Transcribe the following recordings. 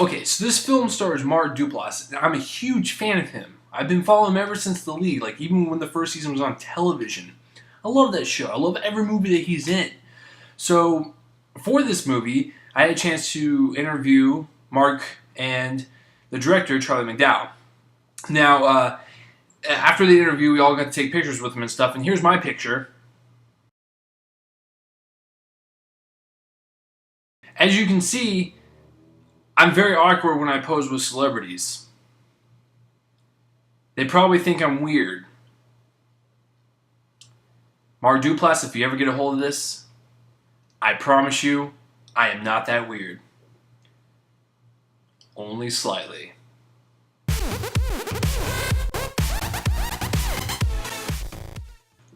Okay, so this film stars Mark Duplass, and I'm a huge fan of him. I've been following him ever since The League, like even when the first season was on television. I love that show. I love every movie that he's in. So, for this movie, I had a chance to interview Mark and the director, Charlie McDowell. Now, after the interview, we all got to take pictures with him and stuff, and here's my picture. As you can see, I'm very awkward when I pose with celebrities. They probably think I'm weird. Mark Duplass, if you ever get a hold of this, I promise you, I am not that weird. Only slightly.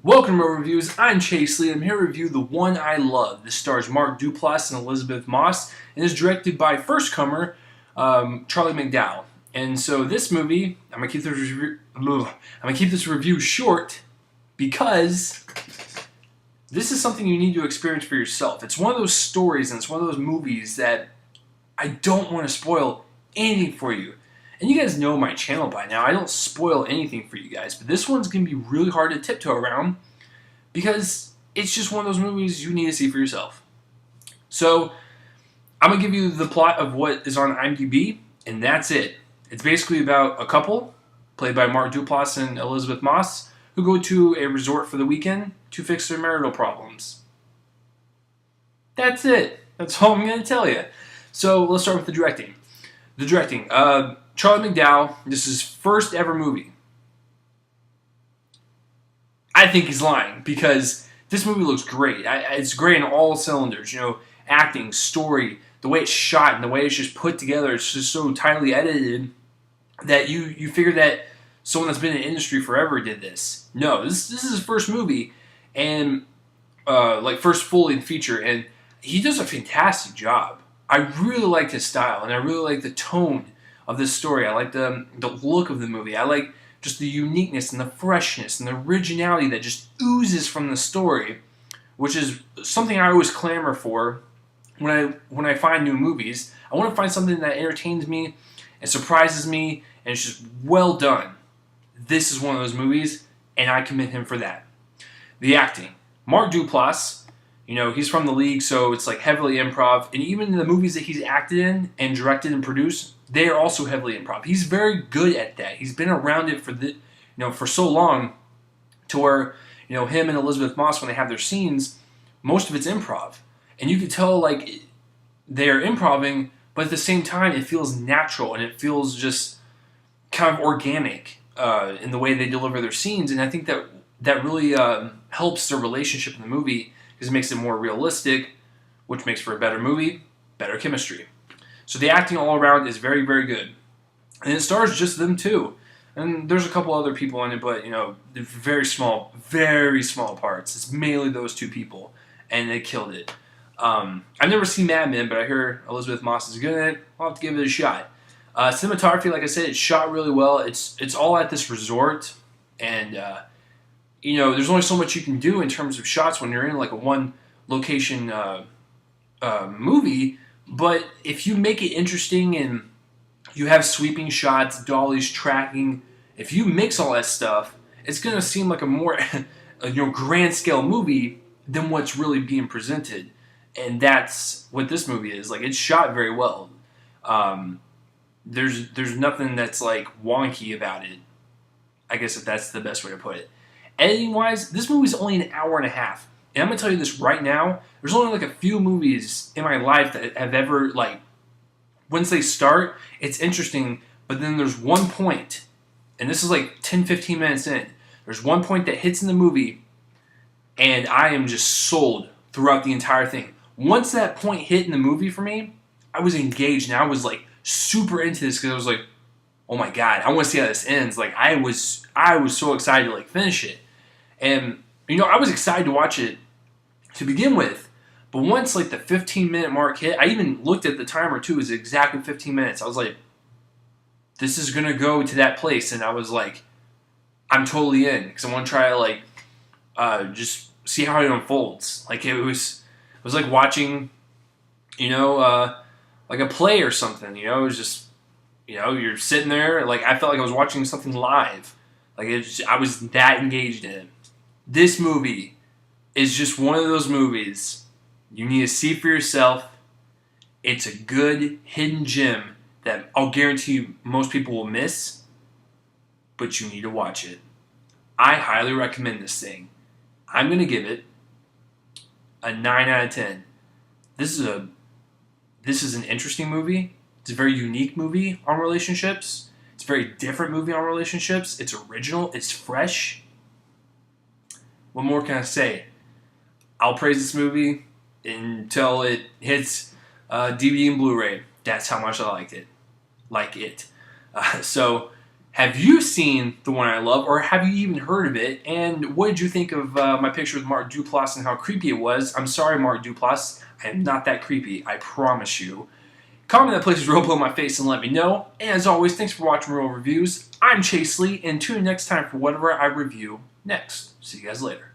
Welcome to Reviews. I'm Chase Lee. I'm here to review The One I Love. This stars Mark Duplass and Elisabeth Moss and is directed by firstcomer Charlie McDowell. And so this movie, I'm gonna keep this review short because this is something you need to experience for yourself. It's one of those stories and it's one of those movies that I don't want to spoil anything for you. And you guys know my channel by now. I don't spoil anything for you guys, but this one's going to be really hard to tiptoe around because it's just one of those movies you need to see for yourself. So I'm going to give you the plot of what is on IMDb, and that's it. It's basically about a couple, played by Mark Duplass and Elisabeth Moss, who go to a resort for the weekend to fix their marital problems. That's it. That's all I'm going to tell you. So let's start with the directing. Charlie McDowell, this is his first ever movie. I think he's lying because this movie looks great. It's great in all cylinders. You know, acting, story, the way it's shot, and the way it's just put together. It's just so tightly edited that you figure that someone that's been in the industry forever did this. No, this is his first movie, and first full feature, and he does a fantastic job. I really like his style, and I really like the tone of this story. I like the look of the movie. I like just the uniqueness and the freshness and the originality that just oozes from the story, which is something I always clamor for when I find new movies. I want to find something that entertains me and surprises me, and it's just well done. This is one of those movies, and I commend him for that. The acting. Mark Duplass, you know, he's from The League, so it's like heavily improv, and even the movies that he's acted in and directed and produced, they are also heavily improv. He's very good at that. He's been around it for so long, to where him and Elisabeth Moss, when they have their scenes, most of it's improv, and you can tell like they're improving, but at the same time it feels natural and it feels just kind of organic in the way they deliver their scenes, and I think that really helps their relationship in the movie because it makes it more realistic, which makes for a better movie, better chemistry. So the acting all around is very, very good. And it stars just them two. And there's a couple other people in it, but, they're very small parts. It's mainly those two people. And they killed it. I've never seen Mad Men, but I hear Elisabeth Moss is good at it. I'll have to give it a shot. Cinematography, like I said, it's shot really well. It's all at this resort. And, there's only so much you can do in terms of shots when you're in like a one-location movie. But if you make it interesting and you have sweeping shots, dollies, tracking, if you mix all that stuff, it's going to seem like a more grand scale movie than what's really being presented. And that's what this movie is. Like, it's shot very well. There's nothing that's like wonky about it. I guess if that's the best way to put it. Editing wise, this movie's only an hour and a half. And I'm going to tell you this right now, there's only like a few movies in my life that have ever, once they start, it's interesting, but then there's one point, and this is like 10, 15 minutes in, there's one point that hits in the movie, and I am just sold throughout the entire thing. Once that point hit in the movie for me, I was engaged, and I was like super into this because I was like, oh my god, I want to see how this ends. Like, I was so excited to finish it. And, I was excited to watch it to begin with, but once, the 15-minute mark hit, I even looked at the timer, too. It was exactly 15 minutes. I was like, this is going to go to that place, and I was like, I'm totally in, because I want to try to, just see how it unfolds. It was like watching, like a play or something. You know, it was just, you know, you're sitting there, like I felt like I was watching something live. Like I was that engaged in it. This movie is just one of those movies you need to see for yourself. It's a good hidden gem that I'll guarantee you most people will miss, but you need to watch it. I highly recommend this thing. I'm going to give it a 9 out of 10. This is an interesting movie. It's a very unique movie on relationships. It's a very different movie on relationships. It's original. It's fresh. What more can I say? I'll praise this movie until it hits DVD and Blu-ray. That's how much I liked it. Like it. So, have you seen The One I Love, or have you even heard of it? And what did you think of my picture with Mark Duplass and how creepy it was? I'm sorry, Mark Duplass. I am not that creepy. I promise you. Comment that places real below my face and let me know. And as always, thanks for watching Real Reviews. I'm Chase Lee, and tune in next time for whatever I review next. See you guys later.